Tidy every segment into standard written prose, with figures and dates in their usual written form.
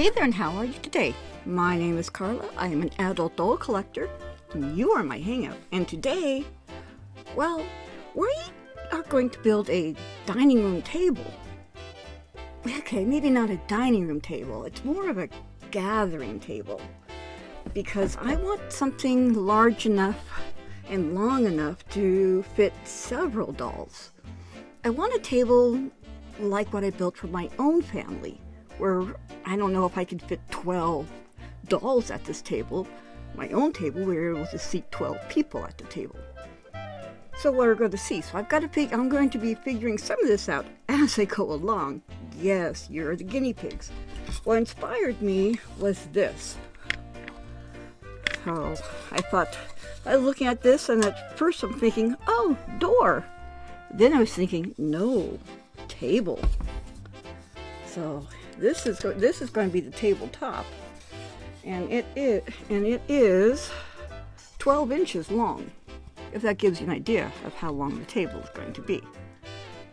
Hey there, and how are you today? My name is Carla. I am an adult doll collector, and you are my hangout. And today, well, we are going to build a dining room table. Okay, maybe not a dining room table. It's more of a gathering table, because I want something large enough and long enough to fit several dolls. I want a table like what I built for my own family, where I don't know if I could fit 12 dolls at this table. My own table, we were able to seat 12 people at the table. So what we're going to see. So I'm going to be figuring some of this out as I go along. Yes, you're the guinea pigs. What inspired me was this. So I thought, I was looking at this, and at first I'm thinking, oh, door. Then I was thinking, no, table. So this is going to be the tabletop, and it is 12 inches long, if that gives you an idea of how long the table is going to be.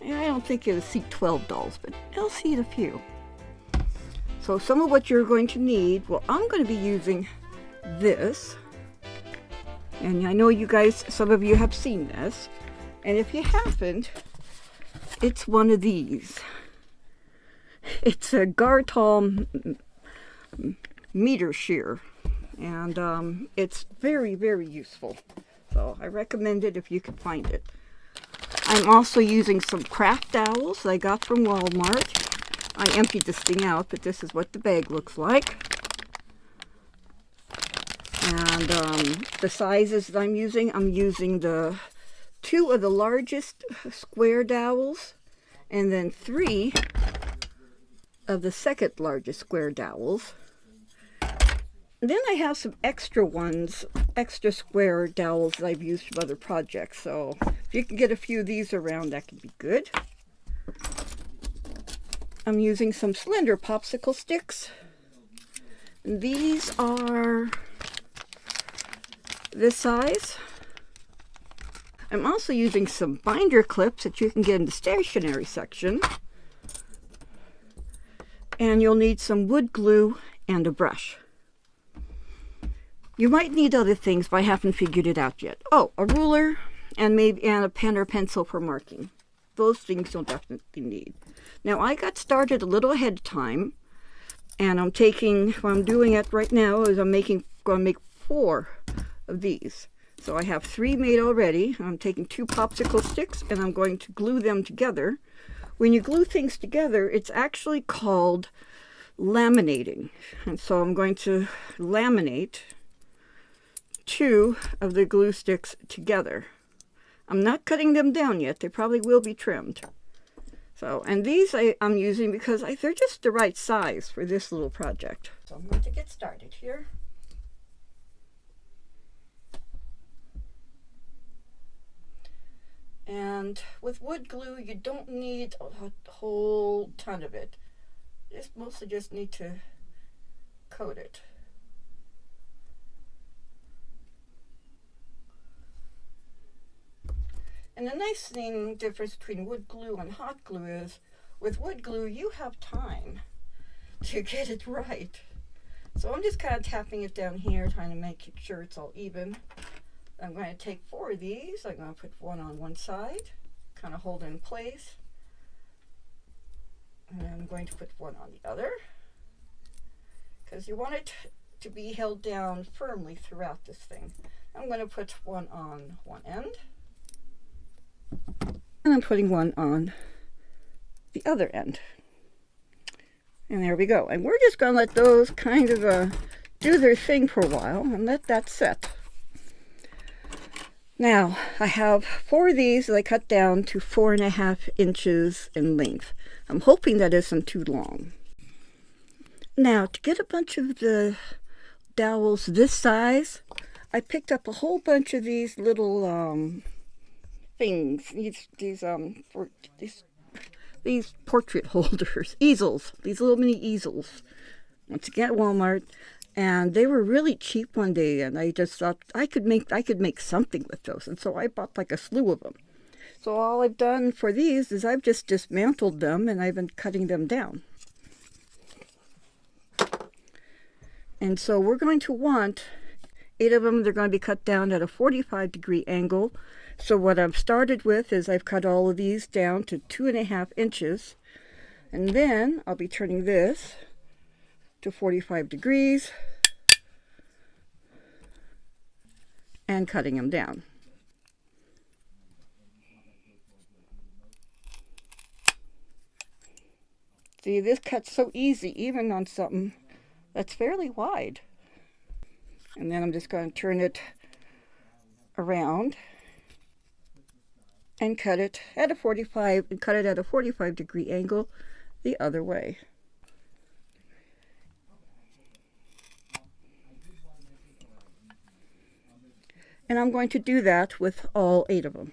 And I don't think it'll seat 12 dolls, but it'll seat a few. So some of what you're going to need, well, I'm going to be using this, and I know you guys, some of you have seen this, and if you haven't, it's one of these. It's a Gartol meter shear, and it's very, very useful. So I recommend it if you can find it. I'm also using some craft dowels that I got from Walmart. I emptied this thing out, but this is what the bag looks like. And the sizes that I'm using the 2 of the largest square dowels, and then 3 of the second largest square dowels. Then I have some extra square dowels that I've used from other projects. So if you can get a few of these around, that could be good. I'm using some slender popsicle sticks. These are this size. I'm also using some binder clips that you can get in the stationery section. And you'll need some wood glue and a brush. You might need other things, but I haven't figured it out yet. Oh, a ruler and a pen or pencil for marking. Those things you'll definitely need. Now, I got started a little ahead of time, and what I'm doing it right now is I'm going to make 4 of these. So I have 3 made already. I'm taking 2 popsicle sticks, and I'm going to glue them together. When you glue things together, it's actually called laminating. And so I'm going to laminate 2 of the glue sticks together. I'm not cutting them down yet. They probably will be trimmed. So, and these I'm using because they're just the right size for this little project. So I'm going to get started here. And with wood glue, you don't need a whole ton of it. You mostly just need to coat it. And the nice difference between wood glue and hot glue is, with wood glue, you have time to get it right. So I'm just kind of tapping it down here, trying to make sure it's all even. I'm going to take 4 of these. I'm going to put 1 on one side, kind of hold it in place. And I'm going to put 1 on the other, because you want it to be held down firmly throughout this thing. I'm going to put 1 on one end, and I'm putting 1 on the other end. And there we go. And we're just going to let those kind of do their thing for a while and let that set. Now, I have 4 of these that I cut down to 4.5 inches in length. I'm hoping that isn't too long. Now, to get a bunch of the dowels this size, I picked up a whole bunch of these little things. These portrait holders, easels. These little mini easels. Once again at Walmart. And they were really cheap one day, and I just thought I could make something with those, and so I bought like a slew of them. So all I've done for these is I've just dismantled them, and I've been cutting them down. And so we're going to want 8 of them. They're going to be cut down at a 45-degree angle. So what I've started with is I've cut all of these down to 2.5 inches. And then I'll be turning this to 45 degrees and cutting them down. See, this cuts so easy, even on something that's fairly wide. And then I'm just going to turn it around and cut it at a 45-degree angle the other way. And I'm going to do that with all 8 of them.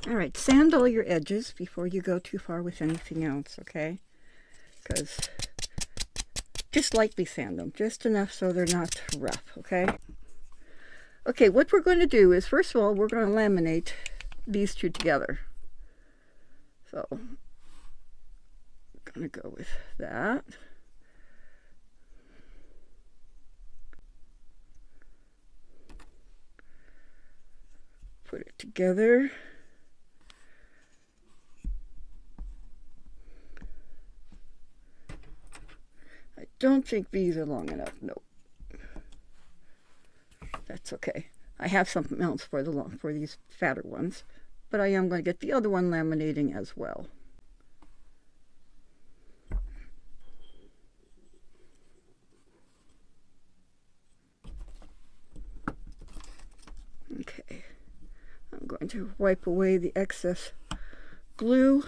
All right, sand all your edges before you go too far with anything else, okay? Because just lightly sand them, just enough so they're not rough, okay? Okay, what we're going to do is, first of all, we're going to laminate these two together. So, I'm going to go with that. Put it together. I don't think these are long enough. Nope. That's okay. I have something else for these fatter ones, but I am going to get the other one laminating as well. Okay. I'm going to wipe away the excess glue.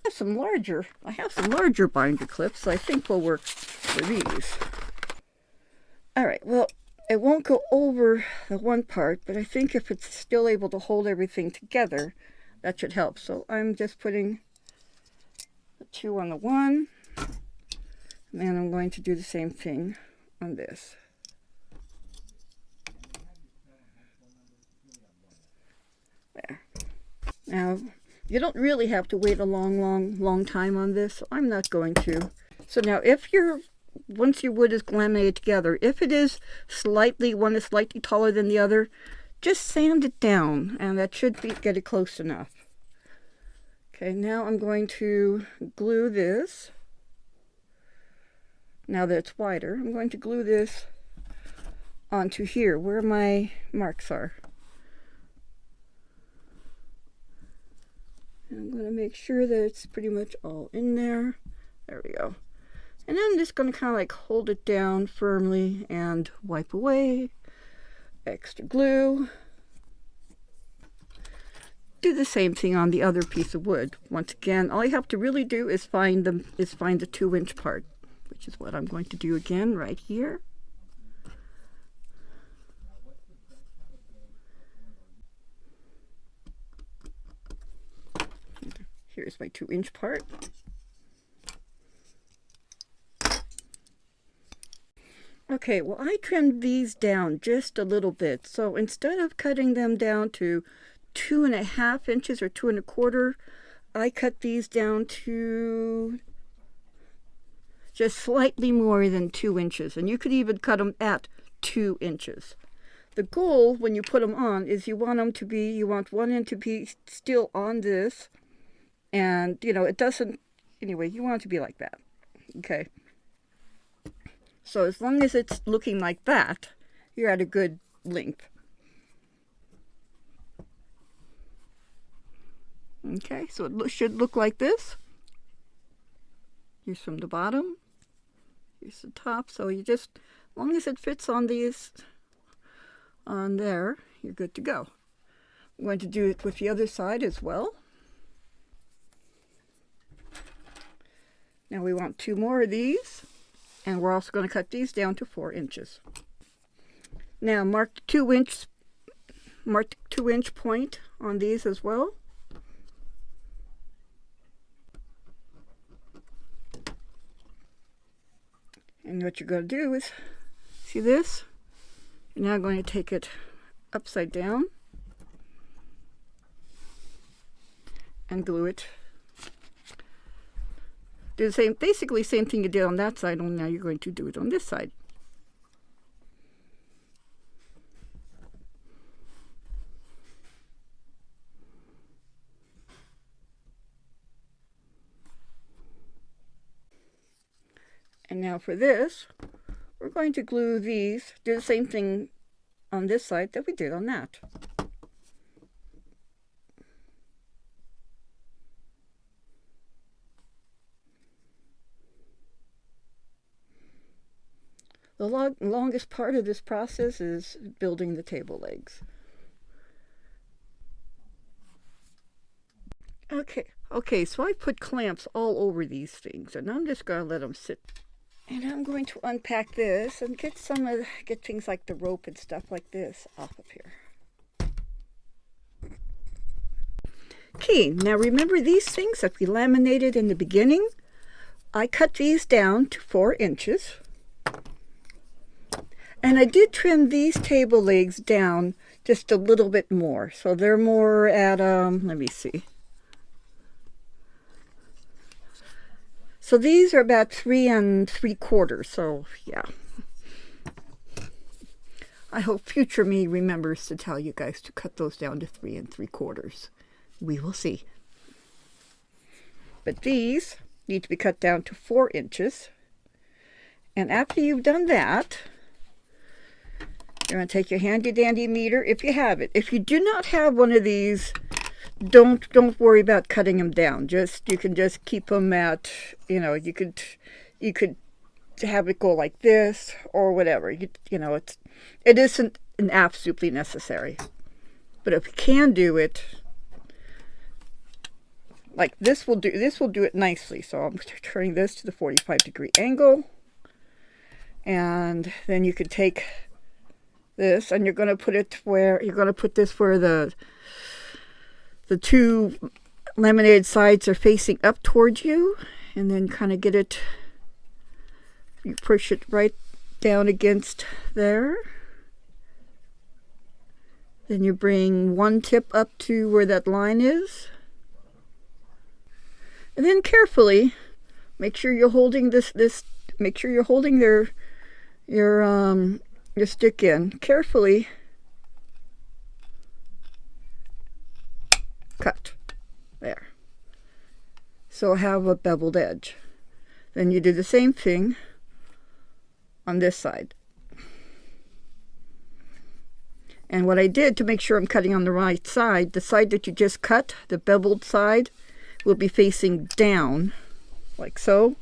I have some larger binder clips, so I think will work for these. Alright, well, it won't go over the one part, but I think if it's still able to hold everything together, that should help. So I'm just putting the 2 on the one, and then I'm going to do the same thing on this. There. Now, you don't really have to wait a long time on this, so I'm not going to. So now, once your wood is laminated together, if it is one is slightly taller than the other, just sand it down, and that should get it close enough. Okay, now I'm going to glue this. Now that it's wider, I'm going to glue this onto here, where my marks are. And I'm going to make sure that it's pretty much all in there. There we go. And then I'm just going to kind of like hold it down firmly and wipe away extra glue. Do the same thing on the other piece of wood. Once again, all you have to really do is find the 2-inch part, which is what I'm going to do again right here. Here's my 2-inch part. Okay, well, I trimmed these down just a little bit. So instead of cutting them down to 2.5 inches or 2 1/4, I cut these down to just slightly more than 2 inches. And you could even cut them at 2 inches. The goal when you put them on is you want one end to be still on this. And, it doesn't, anyway, you want it to be like that, okay? So as long as it's looking like that, you're at a good length. Okay, so it should look like this. Here's from the bottom. Here's the top. So you just, as long as it fits on there, you're good to go. I'm going to do it with the other side as well. Now we want 2 more of these, and we're also going to cut these down to 4 inches. Now mark the 2-inch point on these as well. And what you're going to do is, see this? You're now going to take it upside down and glue it Do the same, basically same thing you did on that side, only now you're going to do it on this side. And now for this, we're going to glue these, do the same thing on this side that we did on that. The longest part of this process is building the table legs. Okay, so I put clamps all over these things, and I'm just going to let them sit. And I'm going to unpack this and get things like the rope and stuff like this off of here. Okay, now remember these things that we laminated in the beginning? I cut these down to 4 inches. And I did trim these table legs down just a little bit more. So they're more at, let me see. So these are about 3 3/4. So yeah. I hope future me remembers to tell you guys to cut those down to 3 3/4. We will see. But these need to be cut down to 4 inches. And after you've done that, you're going to take your handy dandy meter if you have it. If you do not have one of these, don't worry about cutting them down. You can just keep them at, you could have it go like this or whatever. It isn't an absolutely necessary. But if you can do it, like this will do it nicely. So I'm turning this to the 45-degree angle. And then you could take this, and you're going to put it where the 2 laminated sides are facing up towards you, and then kind of you push it right down against there. Then you bring one tip up to where that line is, and then carefully make sure you're holding make sure you're holding your stick in. Carefully cut there. So have a beveled edge. Then you do the same thing on this side. And what I did to make sure I'm cutting on the right side, the side that you just cut, the beveled side, will be facing down like so.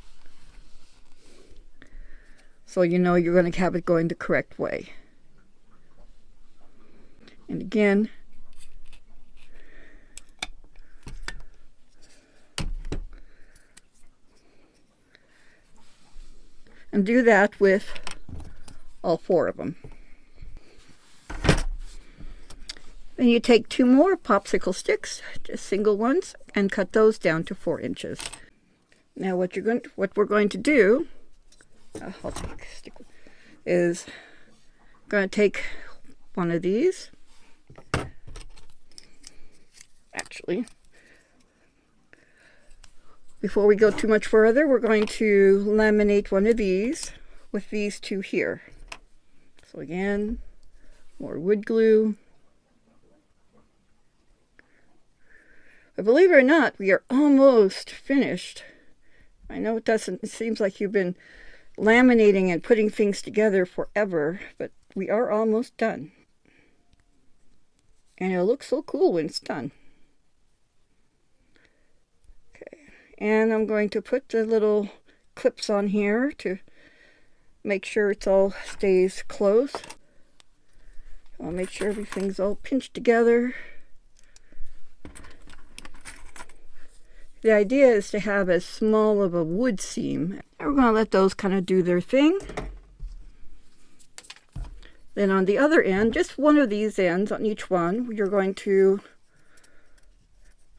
So you know you're going to have it going the correct way. And again, and do that with all 4 of them. Then you take 2 more popsicle sticks, just single ones, and cut those down to 4 inches. Now what we're going to do, is going to take one of these. Actually, before we go too much further, we're going to laminate one of these with these 2 here. So again, more wood glue. But believe it or not, we are almost finished. I know it seems like you've been laminating and putting things together forever, but we are almost done. And it'll look so cool when it's done. Okay, and I'm going to put the little clips on here to make sure it's all stays close. I'll make sure everything's all pinched together. The idea is to have as small of a wood seam. And we're going to let those kind of do their thing. Then on the other end, just one of these ends on each one, you're going to,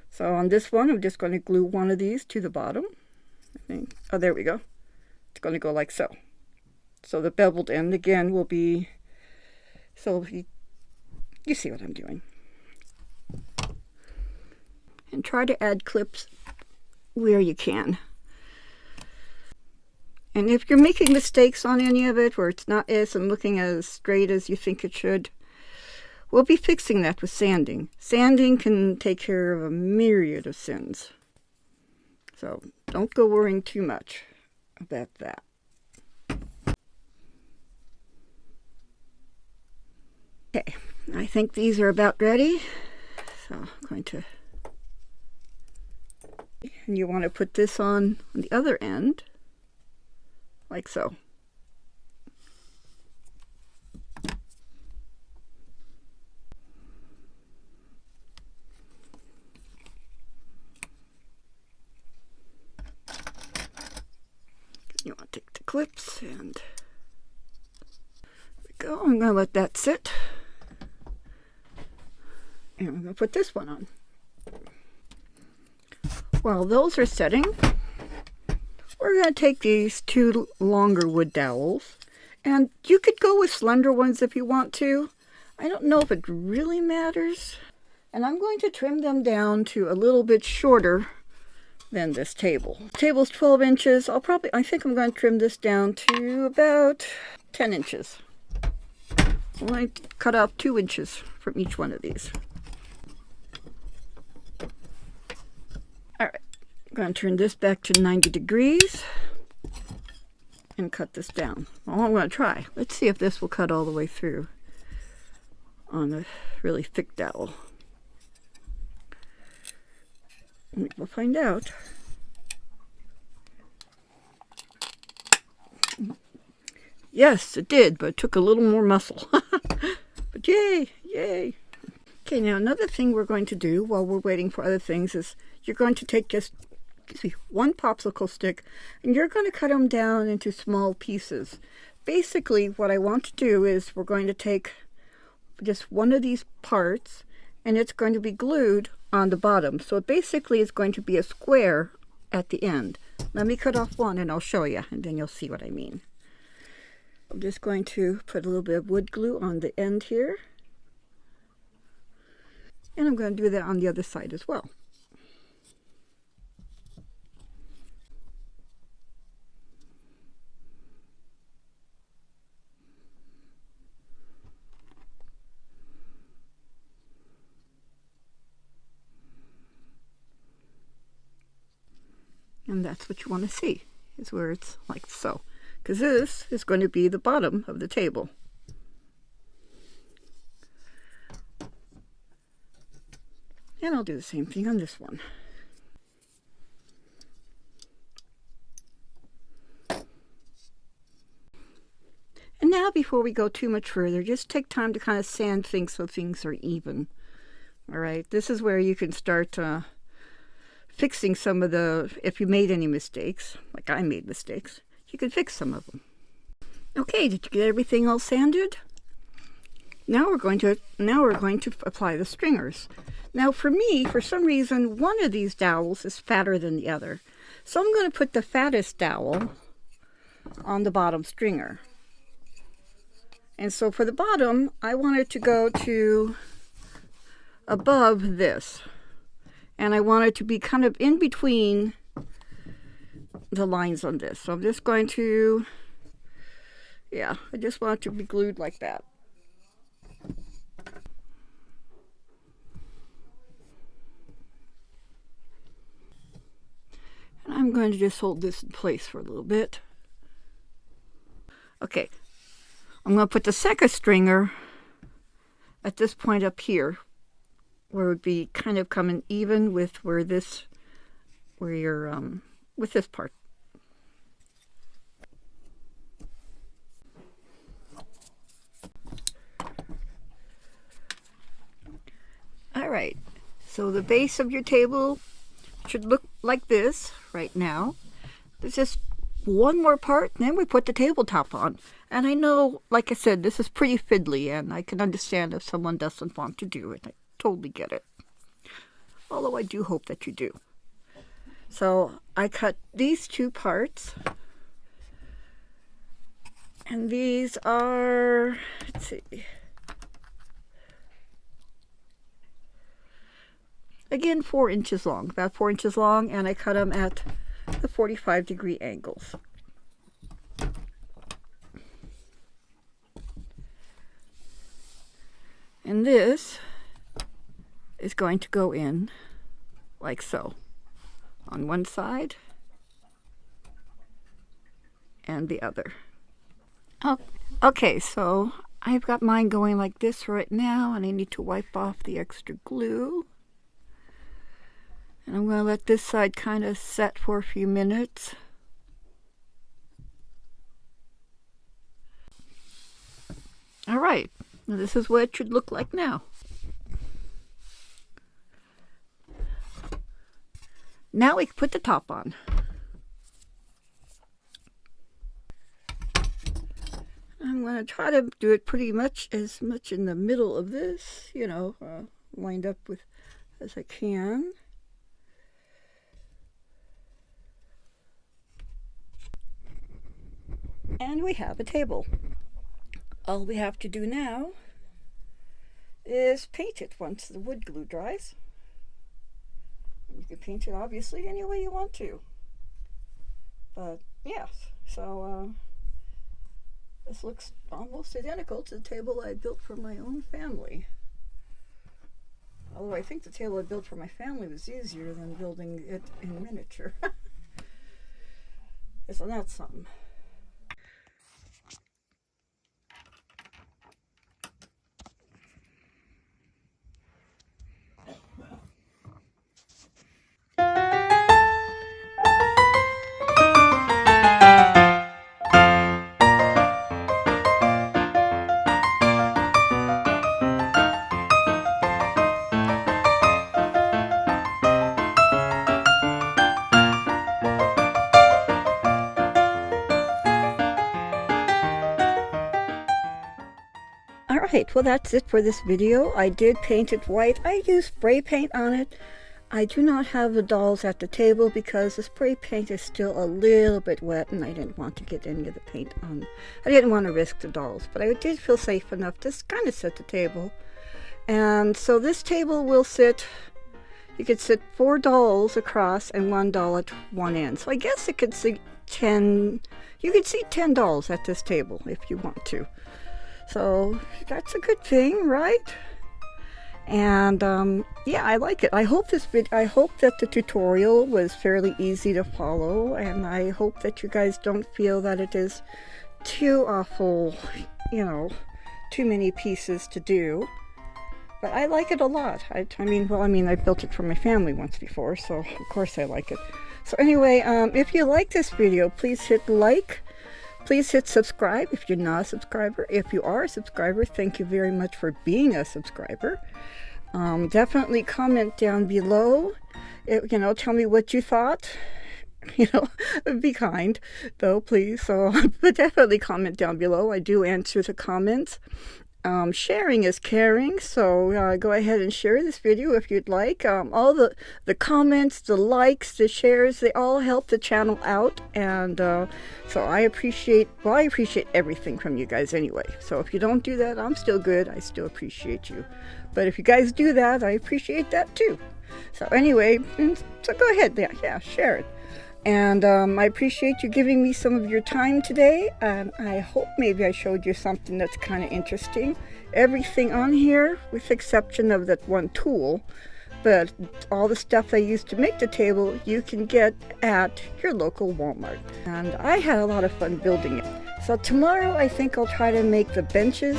so on this one, I'm just going to glue one of these to the bottom. I think, oh, there we go. It's going to go like so. So the beveled end again will be, so you see what I'm doing. And try to add clips where you can. And if you're making mistakes on any of it, or it's not isn't looking as straight as you think it should, we'll be fixing that with sanding. Sanding can take care of a myriad of sins. So don't go worrying too much about that. Okay, I think these are about ready. So I'm going to... And you want to put this on the other end, like so. You want to take the clips and there we go. I'm going to let that sit. And I'm going to put this one on. While those are setting, we're going to take these two longer wood dowels. And you could go with slender ones if you want to. I don't know if it really matters. And I'm going to trim them down to a little bit shorter than this table. The table's 12 inches. I think I'm going to trim this down to about 10 inches. I'm going to cut off 2 inches from each one of these. All right, I'm going to turn this back to 90 degrees and cut this down. Well, I'm going to try. Let's see if this will cut all the way through on a really thick dowel. We'll find out. Yes, it did, but it took a little more muscle. But yay, yay. Okay, now another thing we're going to do while we're waiting for other things is you're going to take just one popsicle stick and you're going to cut them down into small pieces. Basically, what I want to do is we're going to take just one of these parts and it's going to be glued on the bottom. So it basically is going to be a square at the end. Let me cut off one and I'll show you, and then you'll see what I mean. I'm just going to put a little bit of wood glue on the end here. And I'm going to do that on the other side as well. And that's what you want to see, is where it's like so. Because this is going to be the bottom of the table. And I'll do the same thing on this one. And now before we go too much further, just take time to kind of sand things so things are even. Alright, this is where you can start fixing some of the, if you made any mistakes, like I made mistakes, you can fix some of them. Okay, did you get everything all sanded? Now we're going to apply the stringers. Now for me, for some reason, one of these dowels is fatter than the other. So I'm going to put the fattest dowel on the bottom stringer. And so for the bottom, I want it to go to above this. And I want it to be kind of in between the lines on this. So I'm just going to, yeah, I just want it to be glued like that. And I'm going to just hold this in place for a little bit. Okay, I'm going to put the second stringer at this point up here, where it would be kind of coming even with where you're with this part. All right, so the base of your table should look like this right now. There's just one more part, and then we put the tabletop on. And I know, like I said, this is pretty fiddly, and I can understand if someone doesn't want to do it. I totally get it. Although I do hope that you do. So I cut these two parts. And these are, let's see. Again, 4 inches long, about 4 inches long, and I cut them at the 45-degree angles. And this is going to go in like so, on one side and the other. Oh, okay, so I've got mine going like this right now, and I need to wipe off the extra glue. And I'm going to let this side kind of set for a few minutes. All right, now this is what it should look like now. Now we can put the top on. I'm going to try to do it pretty much as much in the middle of this, you know, lined up with as I can. And we have a table. All we have to do now is paint it once the wood glue dries. You can paint it obviously any way you want to. But yes, so this looks almost identical to the table I built for my own family. Although I think the table I built for my family was easier than building it in miniature. So that's something. Alright, well that's it for this video. I did paint it white. I used spray paint on it. I do not have the dolls at the table because the spray paint is still a little bit wet and I didn't want to get any of the paint on. I didn't want to risk the dolls, but I did feel safe enough to kind of set the table. And so this table will sit, you could sit 4 dolls across and 1 doll at one end. So I guess it could sit 10, you could seat 10 dolls at this table if you want to. So that's a good thing, right? And yeah, I like it. I hope that the tutorial was fairly easy to follow, and I hope that you guys don't feel that it is too awful, you know, too many pieces to do. But I like it a lot. I mean, I built it for my family once before, so of course I like it. So anyway, if you like this video, please hit like. Please hit subscribe if you're not a subscriber. If you are a subscriber, thank you very much for being a subscriber. Definitely comment down below. You know, tell me what you thought. You know, be kind, though, please. So, but definitely comment down below. I do answer the comments. Sharing is caring, so go ahead and share this video if you'd like. All the comments, the likes, the shares, they all help the channel out, and so I appreciate everything from you guys anyway. So if you don't do that, I'm still good. I still appreciate you. But if you guys do that, I appreciate that too. So anyway, so go ahead, yeah, share it. And I appreciate you giving me some of your time today, and I hope maybe I showed you something that's kind of interesting. Everything on here, with the exception of that one tool, but all the stuff I used to make the table, you can get at your local Walmart. And I had a lot of fun building it. So tomorrow I think I'll try to make the benches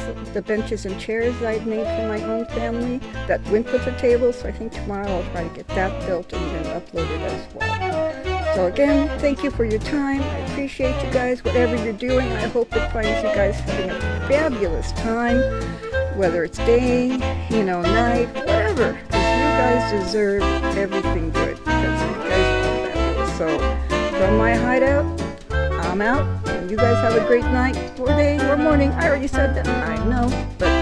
and chairs that I'd made for my own family that went with the table. So I think tomorrow I'll try to get that built and then upload it as well. So again, thank you for your time. I appreciate you guys, whatever you're doing. I hope it finds you guys having a fabulous time, whether it's day, you know, night, whatever. Because you guys deserve everything good, because you guys are fabulous. So from my hideout, I'm out. And you guys have a great night, or day, or morning. I already said that, I know, but